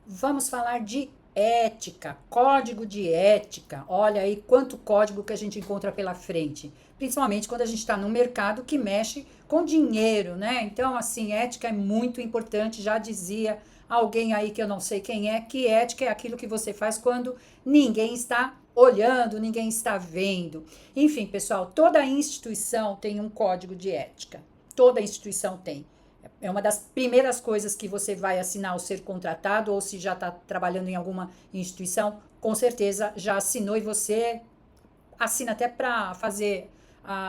Vamos falar de ética, código de ética. Olha aí quanto código que a gente encontra pela frente, principalmente quando a gente está num mercado que mexe com dinheiro, né? Então, assim, ética é muito importante. Já dizia alguém aí que eu não sei quem é, que ética é aquilo que você faz quando ninguém está olhando, ninguém está vendo. Enfim, pessoal, toda instituição tem um código de ética. Toda instituição tem. É uma das primeiras coisas que você vai assinar ao ser contratado, ou se já está trabalhando em alguma instituição, com certeza já assinou e você assina até para fazer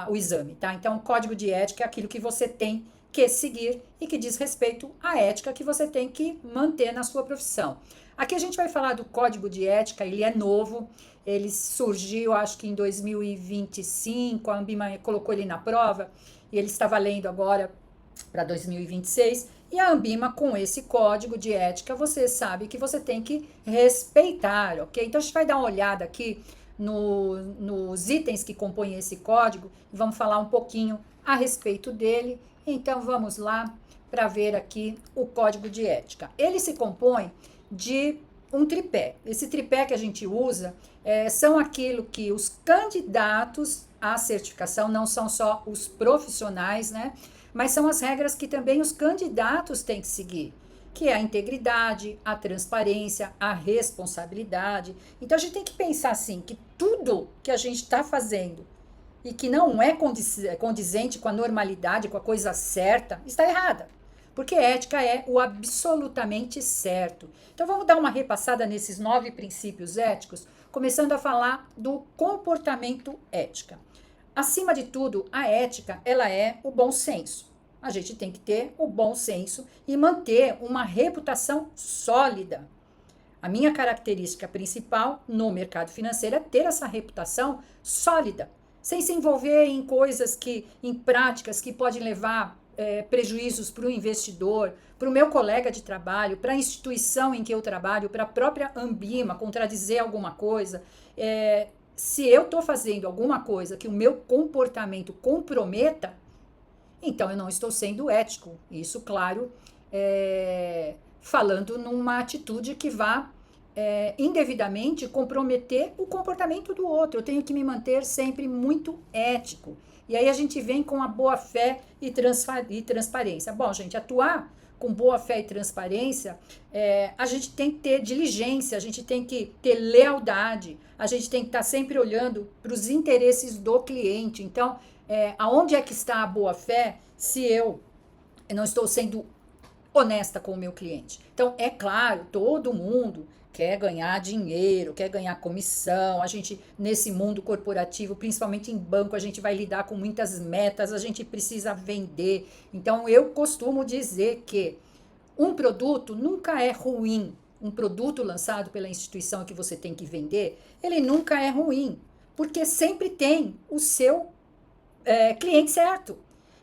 o exame, tá? Então, código de ética é aquilo que você tem que seguir e que diz respeito à ética que você tem que manter na sua profissão. Aqui a gente vai falar do código de ética, ele é novo, ele surgiu acho que em 2025, a Ambima colocou ele na prova e ele está valendo agora para 2026. E a Ambima, com esse código de ética, você sabe que você tem que respeitar, ok? Então a gente vai dar uma olhada aqui nos itens que compõem esse código e vamos falar um pouquinho a respeito dele. Então vamos lá para ver aqui o código de ética. Ele se compõe de um tripé. Esse tripé que a gente usa são aquilo que os candidatos à certificação, não são só os profissionais, né? Mas são as regras que também os candidatos têm que seguir, que é a integridade, a transparência, a responsabilidade. Então a gente tem que pensar assim, que tudo que a gente está fazendo e que não é condizente com a normalidade, com a coisa certa, está errada. Porque ética é o absolutamente certo. Então vamos dar uma repassada nesses 9 princípios éticos, começando a falar do comportamento ética. Acima de tudo, a ética, ela é o bom senso. A gente tem que ter o bom senso e manter uma reputação sólida. A minha característica principal no mercado financeiro é ter essa reputação sólida, sem se envolver em coisas em práticas que podem levar prejuízos para o investidor, para o meu colega de trabalho, para a instituição em que eu trabalho, para a própria Ambima, contradizer alguma coisa. Se eu estou fazendo alguma coisa que o meu comportamento comprometa, então eu não estou sendo ético. Isso, claro, falando numa atitude que vá indevidamente comprometer o comportamento do outro. Eu tenho que me manter sempre muito ético. E aí a gente vem com a boa fé e transparência. Bom, gente, atuar com boa fé e transparência, a gente tem que ter diligência, a gente tem que ter lealdade, a gente tem que estar sempre olhando para os interesses do cliente. Então, aonde é que está a boa fé se eu não estou sendo honesta com o meu cliente? Então, é claro, todo mundo quer ganhar dinheiro, quer ganhar comissão. A gente, nesse mundo corporativo, principalmente em banco, a gente vai lidar com muitas metas, a gente precisa vender. Então, eu costumo dizer que um produto nunca é ruim. Um produto lançado pela instituição que você tem que vender, ele nunca é ruim, porque sempre tem o seu cliente certo.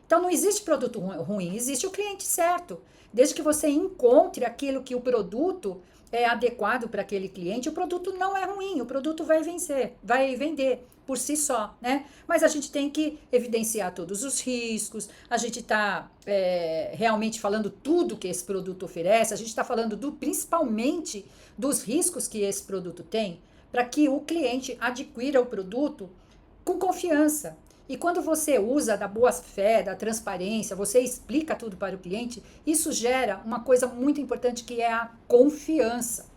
Então não existe produto ruim, existe o cliente certo. Desde que você encontre aquilo que o produto é adequado para aquele cliente, o produto não é ruim, o produto vai vencer, vai vender por si só, né? Mas a gente tem que evidenciar todos os riscos, a gente está realmente falando tudo que esse produto oferece, a gente está falando principalmente dos riscos que esse produto tem, para que o cliente adquira o produto com confiança. E quando você usa da boa fé, da transparência, você explica tudo para o cliente, isso gera uma coisa muito importante que é a confiança.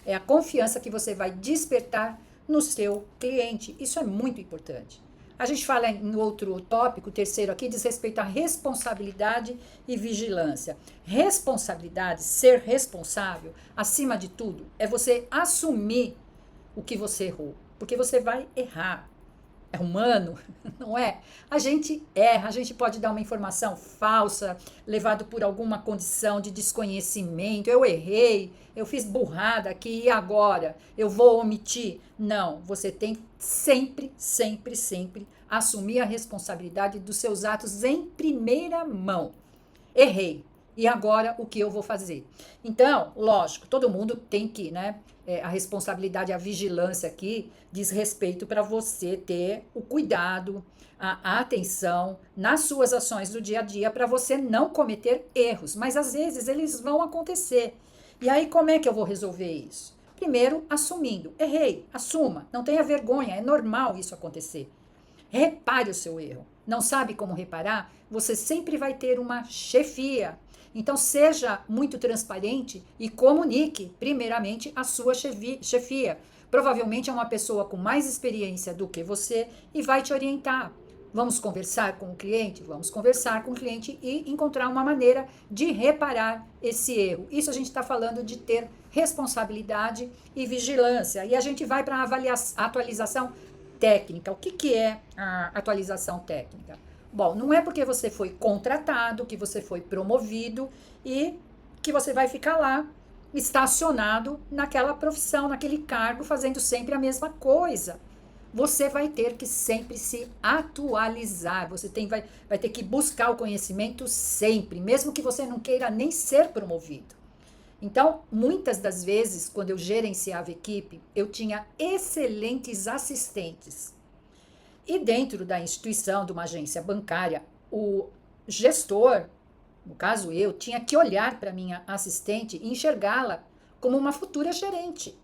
É a confiança que você vai despertar no seu cliente. Isso é muito importante. A gente fala em outro tópico, o terceiro aqui, diz respeito à responsabilidade e vigilância. Responsabilidade, ser responsável, acima de tudo, é você assumir o que você errou. Porque você vai errar. É humano, não é? A gente erra, a gente pode dar uma informação falsa, levado por alguma condição de desconhecimento. Eu errei, eu fiz burrada aqui e agora eu vou omitir. Não, você tem sempre, sempre, sempre assumir a responsabilidade dos seus atos em primeira mão. Errei. E agora o que eu vou fazer? Então, lógico, todo mundo tem que, né? A responsabilidade, a vigilância aqui diz respeito para você ter o cuidado, a atenção nas suas ações do dia a dia para você não cometer erros. Mas às vezes eles vão acontecer. E aí, como é que eu vou resolver isso? Primeiro, assumindo. Errei, assuma, não tenha vergonha, é normal isso acontecer. Repare o seu erro. Não sabe como reparar? Você sempre vai ter uma chefia. Então, seja muito transparente e comunique, primeiramente, a sua chefia. Provavelmente é uma pessoa com mais experiência do que você e vai te orientar. Vamos conversar com o cliente? Vamos conversar com o cliente e encontrar uma maneira de reparar esse erro. Isso a gente está falando de ter responsabilidade e vigilância. E a gente vai para a atualização técnica. O que é a atualização técnica? Bom, não é porque você foi contratado, que você foi promovido e que você vai ficar lá estacionado naquela profissão, naquele cargo, fazendo sempre a mesma coisa. Você vai ter que sempre se atualizar, vai ter que buscar o conhecimento sempre, mesmo que você não queira nem ser promovido. Então, muitas das vezes, quando eu gerenciava equipe, eu tinha excelentes assistentes. E dentro da instituição, de uma agência bancária, o gestor, no caso eu, tinha que olhar para minha assistente e enxergá-la como uma futura gerente.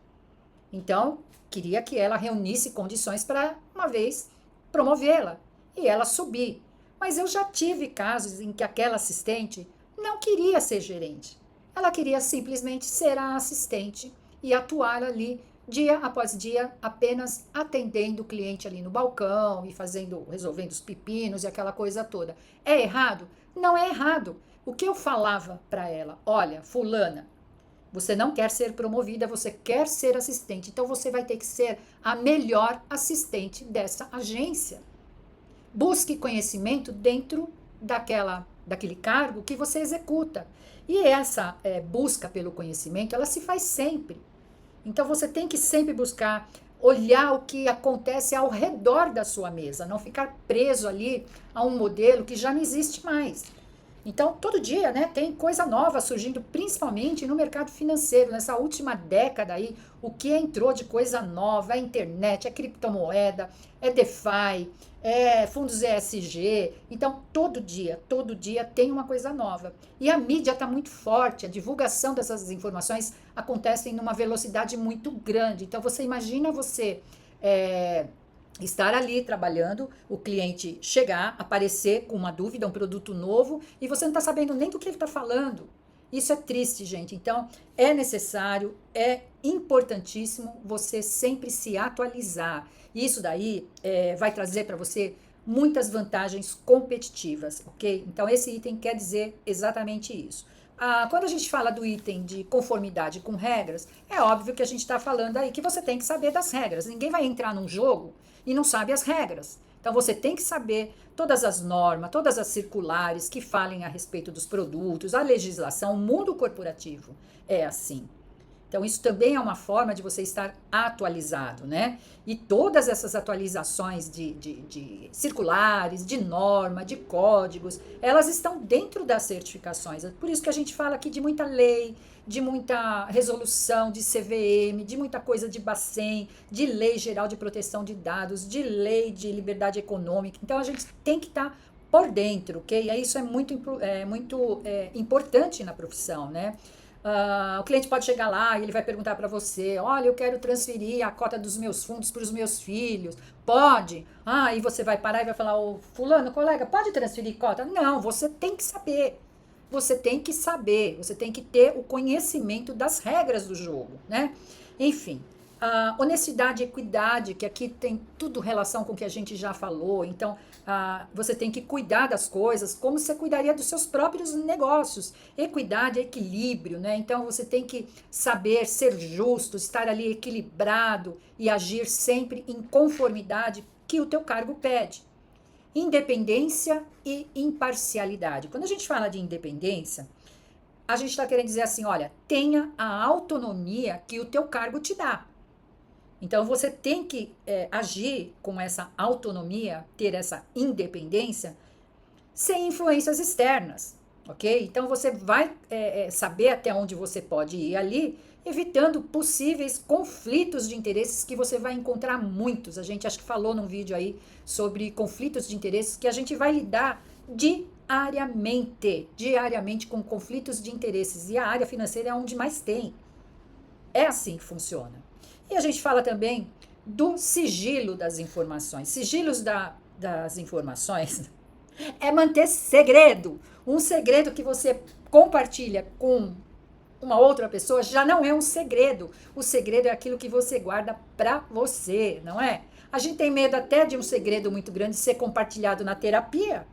Então, queria que ela reunisse condições para, uma vez, promovê-la e ela subir. Mas eu já tive casos em que aquela assistente não queria ser gerente. Ela queria simplesmente ser a assistente e atuar ali dia após dia, apenas atendendo o cliente ali no balcão e resolvendo os pepinos e aquela coisa toda. É errado? Não é errado. O que eu falava para ela? Olha, fulana, você não quer ser promovida, você quer ser assistente. Então você vai ter que ser a melhor assistente dessa agência. Busque conhecimento dentro daquele cargo que você executa. E essa busca pelo conhecimento, ela se faz sempre. Então você tem que sempre buscar olhar o que acontece ao redor da sua mesa, não ficar preso ali a um modelo que já não existe mais. Então, todo dia, né, tem coisa nova surgindo, principalmente no mercado financeiro. Nessa última década aí, o que entrou de coisa nova é internet, é criptomoeda, é DeFi, é fundos ESG. Então, todo dia tem uma coisa nova. E a mídia está muito forte, a divulgação dessas informações acontece numa velocidade muito grande. Então, você imagina estar ali trabalhando, o cliente chegar, aparecer com uma dúvida, um produto novo, e você não está sabendo nem do que ele está falando. Isso é triste, gente. Então, é necessário, é importantíssimo você sempre se atualizar. Isso daí vai trazer para você muitas vantagens competitivas, ok? Então, esse item quer dizer exatamente isso. Quando a gente fala do item de conformidade com regras, é óbvio que a gente está falando aí que você tem que saber das regras. Ninguém vai entrar num jogo e não sabe as regras. Então você tem que saber todas as normas, todas as circulares que falem a respeito dos produtos, a legislação, o mundo corporativo é assim. Então isso também é uma forma de você estar atualizado, né? E todas essas atualizações de circulares, de norma, de códigos, elas estão dentro das certificações. É por isso que a gente fala aqui de muita lei, de muita resolução de CVM, de muita coisa de Bacen, de lei geral de proteção de dados, de lei de liberdade econômica. Então a gente tem que estar por dentro, ok? E isso é muito importante na profissão, né? O cliente pode chegar lá e ele vai perguntar para você: olha, eu quero transferir a cota dos meus fundos para os meus filhos. Pode? E você vai parar e vai falar: ô, fulano, colega, pode transferir cota? Não, você tem que saber. Você tem que saber, você tem que ter o conhecimento das regras do jogo, né? Enfim, honestidade e equidade, que aqui tem tudo relação com o que a gente já falou. Então, você tem que cuidar das coisas como você cuidaria dos seus próprios negócios. Equidade é equilíbrio, né? Então, você tem que saber ser justo, estar ali equilibrado e agir sempre em conformidade que o teu cargo pede. Independência e imparcialidade. Quando a gente fala de independência, a gente está querendo dizer assim: olha, tenha a autonomia que o teu cargo te dá. Então você tem que agir com essa autonomia, ter essa independência, sem influências externas, ok? Então você vai saber até onde você pode ir ali, evitando possíveis conflitos de interesses que você vai encontrar muitos. A gente acho que falou num vídeo aí sobre conflitos de interesses que a gente vai lidar diariamente com conflitos de interesses. E a área financeira é onde mais tem. É assim que funciona. E a gente fala também do sigilo das informações. Sigilos das informações é manter segredo. Um segredo que você compartilha com uma outra pessoa já não é um segredo. O segredo é aquilo que você guarda para você, não é? A gente tem medo até de um segredo muito grande ser compartilhado na terapia.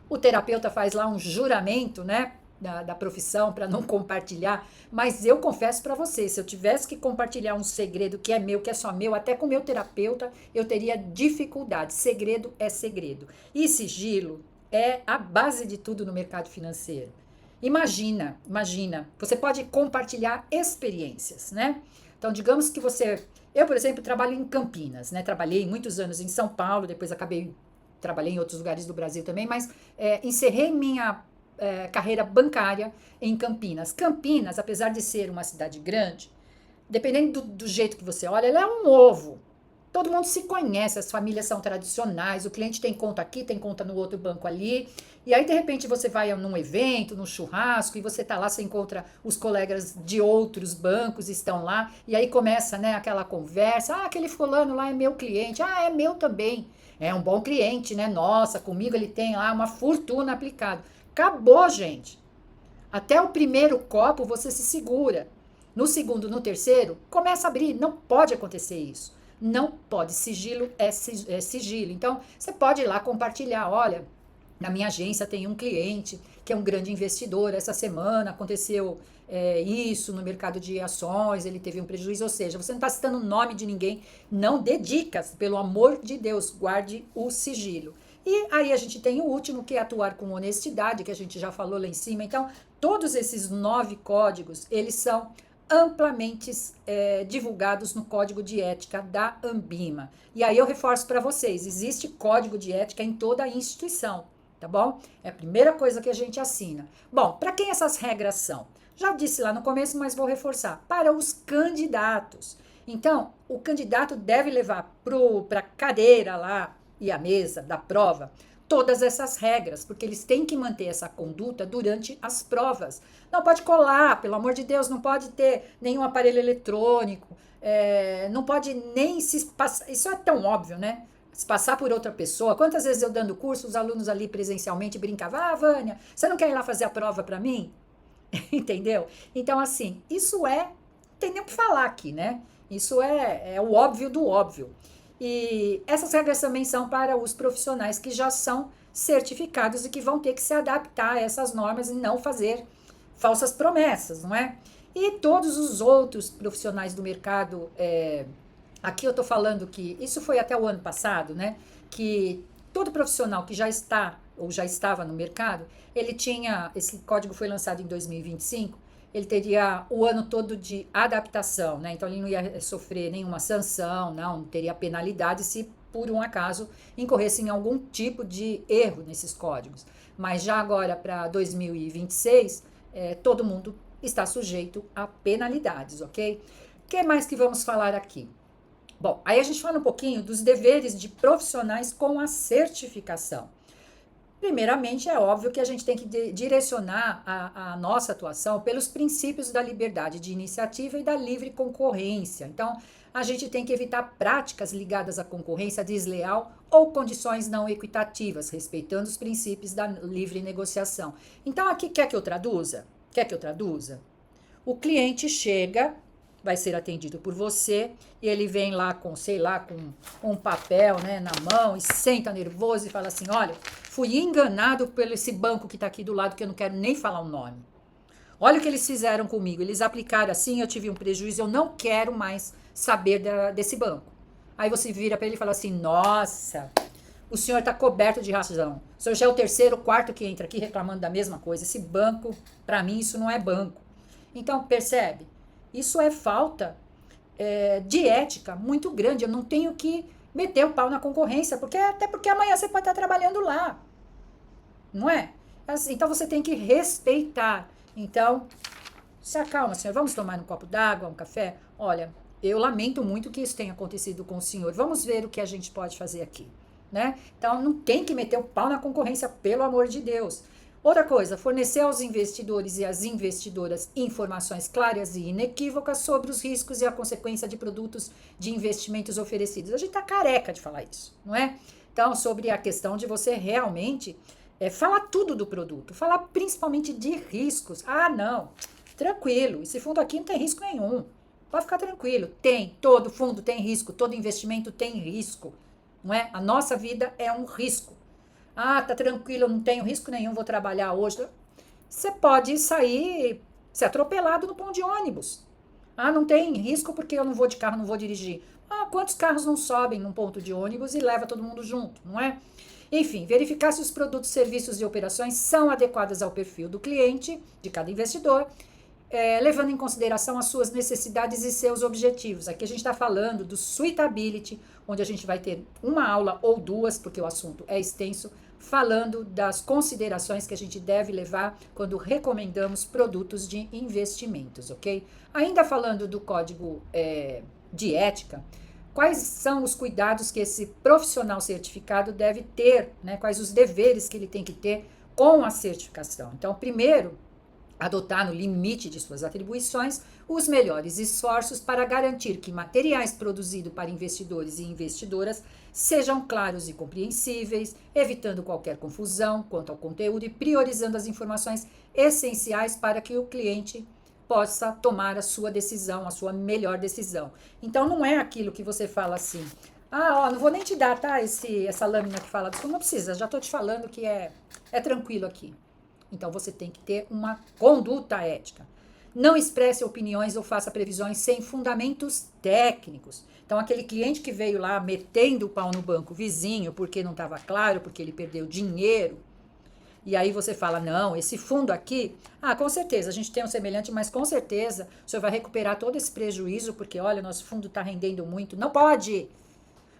O terapeuta faz lá um juramento, né? Da profissão para não compartilhar, mas eu confesso para você, se eu tivesse que compartilhar um segredo que é meu, que é só meu, até com o meu terapeuta, eu teria dificuldade. Segredo é segredo. E sigilo é a base de tudo no mercado financeiro. Imagina, você pode compartilhar experiências, né? Então, digamos que eu, por exemplo, trabalho em Campinas, né? Trabalhei muitos anos em São Paulo, depois trabalhei em outros lugares do Brasil também, mas encerrei minha carreira bancária em Campinas. Campinas, apesar de ser uma cidade grande, dependendo do jeito que você olha, ela é um ovo. Todo mundo se conhece, as famílias são tradicionais, o cliente tem conta aqui, tem conta no outro banco ali. E aí, de repente, você vai num evento, num churrasco, e você tá lá, você encontra os colegas de outros bancos, estão lá, e aí começa, né, aquela conversa. Ah, aquele fulano lá é meu cliente. Ah, é meu também. É um bom cliente, né? Nossa, comigo ele tem lá uma fortuna aplicada. Acabou, gente. Até o primeiro copo você se segura. No segundo, no terceiro, começa a abrir. Não pode acontecer isso. Não pode. Sigilo é sigilo. Então, você pode ir lá compartilhar. Olha, na minha agência tem um cliente que é um grande investidor. Essa semana aconteceu isso no mercado de ações, ele teve um prejuízo. Ou seja, você não está citando o nome de ninguém. Não dê dicas, pelo amor de Deus. Guarde o sigilo. E aí a gente tem o último, que é atuar com honestidade, que a gente já falou lá em cima. Então, todos esses 9 códigos, eles são amplamente divulgados no Código de Ética da Anbima. E aí eu reforço para vocês, existe código de ética em toda a instituição, tá bom? É a primeira coisa que a gente assina. Bom, para quem essas regras são? Já disse lá no começo, mas vou reforçar. Para os candidatos. Então, o candidato deve levar para a cadeira lá e a mesa da prova todas essas regras, porque eles têm que manter essa conduta durante as provas. Não pode colar, pelo amor de Deus, não pode ter nenhum aparelho eletrônico, não pode nem se passar. Isso é tão óbvio, né? Se passar por outra pessoa. Quantas vezes eu dando curso, os alunos ali presencialmente brincavam: ah, Vânia, você não quer ir lá fazer a prova para mim? Entendeu? Então, assim, tem nem o que falar aqui, né? Isso é o óbvio do óbvio. E essas regras também são para os profissionais que já são certificados e que vão ter que se adaptar a essas normas e não fazer falsas promessas, não é? E todos os outros profissionais do mercado, aqui eu estou falando que isso foi até o ano passado, né? Que todo profissional que já está ou já estava no mercado, esse código foi lançado em 2025, ele teria o ano todo de adaptação, né? Então ele não ia sofrer nenhuma sanção, não teria penalidade se por um acaso incorresse em algum tipo de erro nesses códigos. Mas já agora para 2026, todo mundo está sujeito a penalidades, ok? O que mais que vamos falar aqui? Bom, aí a gente fala um pouquinho dos deveres de profissionais com a certificação. Primeiramente, é óbvio que a gente tem que direcionar a nossa atuação pelos princípios da liberdade de iniciativa e da livre concorrência. Então, a gente tem que evitar práticas ligadas à concorrência desleal ou condições não equitativas, respeitando os princípios da livre negociação. Então, aqui quer que eu traduza? Quer que eu traduza? O cliente chega, vai ser atendido por você, e ele vem lá com, sei lá, com um papel, né, na mão, e senta nervoso e fala assim: olha, fui enganado por esse banco que está aqui do lado, que eu não quero nem falar o nome. Olha o que eles fizeram comigo, eles aplicaram assim, eu tive um prejuízo, eu não quero mais saber desse banco. Aí você vira para ele e fala assim: nossa, o senhor está coberto de razão. O senhor já é o terceiro, quarto que entra aqui reclamando da mesma coisa. Esse banco, para mim, isso não é banco. Então, percebe? Isso é falta de ética muito grande. Eu não tenho que meter o pau na concorrência, até porque amanhã você pode estar trabalhando lá. Não é? Então você tem que respeitar. Então, se acalma, senhor. Vamos tomar um copo d'água, um café? Olha, eu lamento muito que isso tenha acontecido com o senhor. Vamos ver o que a gente pode fazer aqui, né? Então, não tem que meter o pau na concorrência, pelo amor de Deus. Outra coisa, fornecer aos investidores e às investidoras informações claras e inequívocas sobre os riscos e a consequência de produtos de investimentos oferecidos. A gente tá careca de falar isso, não é? Então, sobre a questão de você realmente falar tudo do produto, falar principalmente de riscos. Ah, não, tranquilo, esse fundo aqui não tem risco nenhum. Pode ficar tranquilo, tem, todo fundo tem risco, todo investimento tem risco, não é? A nossa vida é um risco. Ah, tá tranquilo, eu não tenho risco nenhum, vou trabalhar hoje. Você pode sair, ser atropelado no ponto de ônibus. Ah, não tem risco porque eu não vou de carro, não vou dirigir. Ah, quantos carros não sobem num ponto de ônibus e leva todo mundo junto, não é? Enfim, verificar se os produtos, serviços e operações são adequados ao perfil do cliente, de cada investidor, levando em consideração as suas necessidades e seus objetivos. Aqui a gente está falando do suitability, onde a gente vai ter uma aula ou duas, porque o assunto é extenso, falando das considerações que a gente deve levar quando recomendamos produtos de investimentos, ok? Ainda falando do código de ética, quais são os cuidados que esse profissional certificado deve ter, né? Quais os deveres que ele tem que ter com a certificação. Então, primeiro, adotar no limite de suas atribuições os melhores esforços para garantir que materiais produzidos para investidores e investidoras sejam claros e compreensíveis, evitando qualquer confusão quanto ao conteúdo e priorizando as informações essenciais para que o cliente possa tomar a sua decisão, a sua melhor decisão. Então não é aquilo que você fala assim: ah, ó, não vou nem te dar, tá, essa lâmina que fala disso, não precisa, já tô te falando que é tranquilo aqui. Então você tem que ter uma conduta ética. Não expresse opiniões ou faça previsões sem fundamentos técnicos. Então, aquele cliente que veio lá metendo o pau no banco vizinho porque não estava claro, porque ele perdeu dinheiro, e aí você fala: não, esse fundo aqui, com certeza, a gente tem um semelhante, mas com certeza o senhor vai recuperar todo esse prejuízo, porque olha, nosso fundo está rendendo muito. Não pode!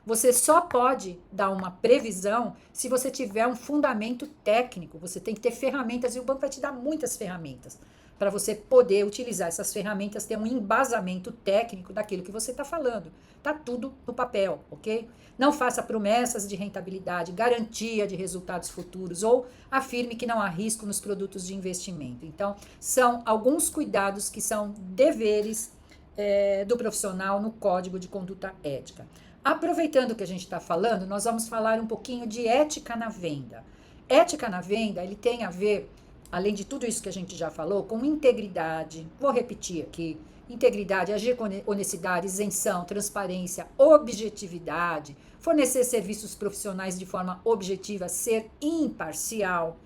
Você só pode dar uma previsão se você tiver um fundamento técnico. Você tem que ter ferramentas e o banco vai te dar muitas ferramentas para você poder utilizar essas ferramentas, ter um embasamento técnico daquilo que você está falando. Tá tudo no papel, ok? Não faça promessas de rentabilidade, garantia de resultados futuros ou afirme que não há risco nos produtos de investimento. Então, são alguns cuidados que são deveres do profissional no Código de Conduta Ética. Aproveitando que a gente está falando, nós vamos falar um pouquinho de ética na venda. Ética na venda, ele tem a ver, além de tudo isso que a gente já falou, com integridade. Vou repetir aqui: integridade, agir com honestidade, isenção, transparência, objetividade, fornecer serviços profissionais de forma objetiva, ser imparcial,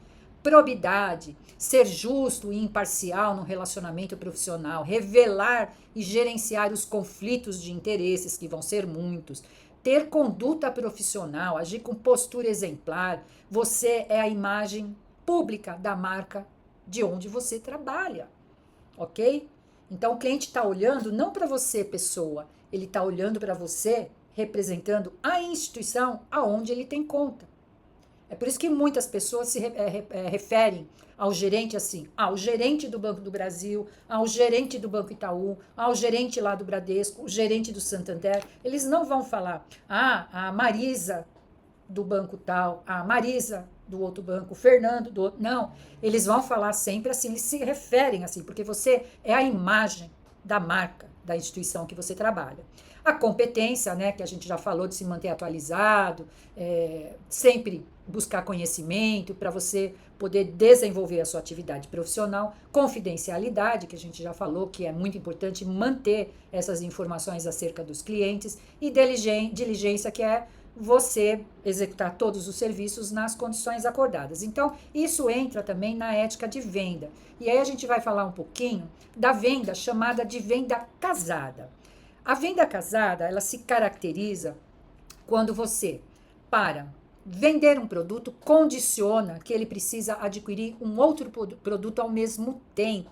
probidade, ser justo e imparcial no relacionamento profissional, revelar e gerenciar os conflitos de interesses, que vão ser muitos, ter conduta profissional, agir com postura exemplar. Você é a imagem pública da marca de onde você trabalha, ok? Então o cliente está olhando não para você, pessoa, ele está olhando para você representando a instituição aonde ele tem conta. É por isso que muitas pessoas se referem ao gerente assim: o gerente do Banco do Brasil, ao gerente do Banco Itaú, ao gerente lá do Bradesco, o gerente do Santander. Eles não vão falar: a Marisa do banco tal, a Marisa do outro banco, o Fernando do outro. Não, eles vão falar sempre assim, eles se referem assim, porque você é a imagem da marca, da instituição que você trabalha. A competência, né, que a gente já falou, de se manter atualizado, sempre buscar conhecimento para você poder desenvolver a sua atividade profissional. Confidencialidade, que a gente já falou, que é muito importante manter essas informações acerca dos clientes. E diligência, que é você executar todos os serviços nas condições acordadas. Então, isso entra também na ética de venda. E aí a gente vai falar um pouquinho da venda chamada de venda casada. A venda casada, ela se caracteriza quando você, para vender um produto, condiciona que ele precisa adquirir um outro produto ao mesmo tempo.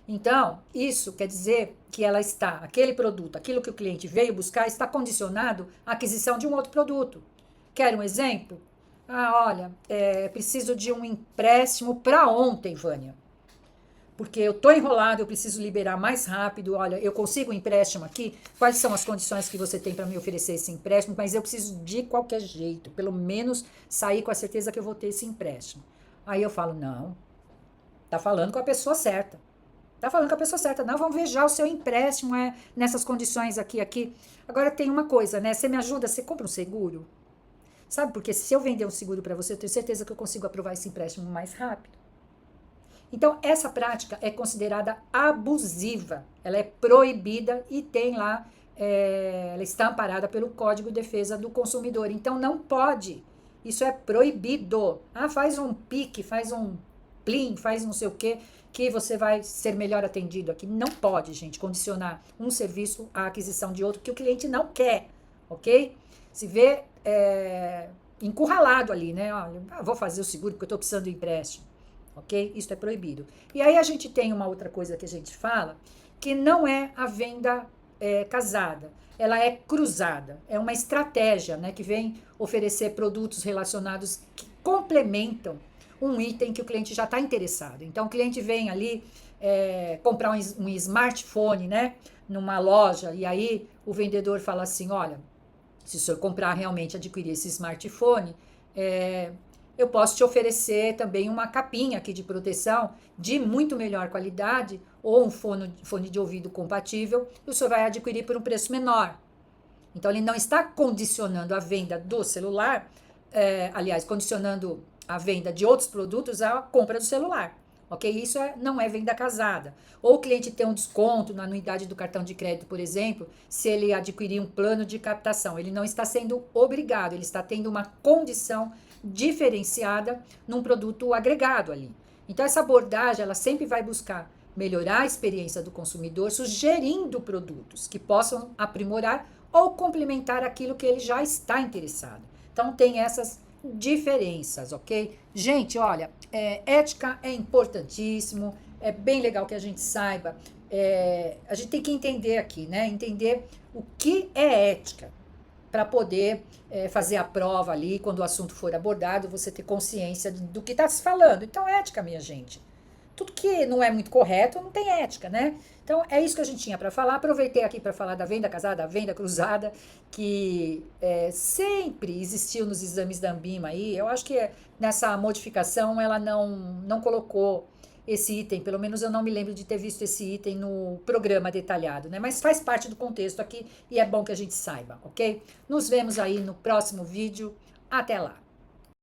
Então, isso quer dizer que aquele produto, aquilo que o cliente veio buscar, está condicionado à aquisição de um outro produto. Quer um exemplo? Olha, preciso de um empréstimo para ontem, Vânia. Porque eu estou enrolado, eu preciso liberar mais rápido. Olha, eu consigo um empréstimo aqui? Quais são as condições que você tem para me oferecer esse empréstimo? Mas eu preciso de qualquer jeito, pelo menos sair com a certeza que eu vou ter esse empréstimo. Aí eu falo, não, tá falando com a pessoa certa. Tá falando com a pessoa certa. Não, vamos ver já o seu empréstimo nessas condições aqui, aqui. Agora tem uma coisa, né? Você me ajuda, você compra um seguro? Sabe? Porque se eu vender um seguro para você, eu tenho certeza que eu consigo aprovar esse empréstimo mais rápido. Então, essa prática é considerada abusiva. Ela é proibida e tem lá, ela está amparada pelo Código de Defesa do Consumidor. Então, não pode. Isso é proibido. Ah, faz um pique, faz um plim, faz não sei o quê, que você vai ser melhor atendido aqui. Não pode, gente, condicionar um serviço à aquisição de outro que o cliente não quer, ok? Se vê encurralado ali, né? Olha, vou fazer o seguro porque eu estou precisando do empréstimo, ok? Isso é proibido. E aí a gente tem uma outra coisa que a gente fala, que não é a venda casada, ela é cruzada, é uma estratégia, né, que vem oferecer produtos relacionados que complementam um item que o cliente já está interessado. Então o cliente vem ali comprar um smartphone, né, numa loja, e aí o vendedor fala assim, olha, se o senhor comprar realmente adquirir esse smartphone, eu posso te oferecer também uma capinha aqui de proteção de muito melhor qualidade ou um fone de ouvido compatível e o senhor vai adquirir por um preço menor. Então, ele não está condicionando a venda do celular, aliás, condicionando a venda de outros produtos à compra do celular. Ok? Isso não é venda casada. Ou o cliente tem um desconto na anuidade do cartão de crédito, por exemplo, se ele adquirir um plano de captação. Ele não está sendo obrigado, ele está tendo uma condição diferenciada num produto agregado ali. Então, essa abordagem, ela sempre vai buscar melhorar a experiência do consumidor, sugerindo produtos que possam aprimorar ou complementar aquilo que ele já está interessado. Então, tem essas diferenças, ok? Gente, olha, ética é importantíssimo, é bem legal que a gente saiba. A gente tem que entender aqui, né? Entender o que é ética para poder fazer a prova ali, quando o assunto for abordado, você ter consciência do que está se falando. Então, ética, minha gente. Tudo que não é muito correto não tem ética, né? Então, é isso que a gente tinha para falar. Aproveitei aqui para falar da venda casada, da venda cruzada, que sempre existiu nos exames da Anbima aí. Eu acho que nessa modificação ela não colocou esse item, pelo menos eu não me lembro de ter visto esse item no programa detalhado, né? Mas faz parte do contexto aqui e é bom que a gente saiba, ok? Nos vemos aí no próximo vídeo. Até lá!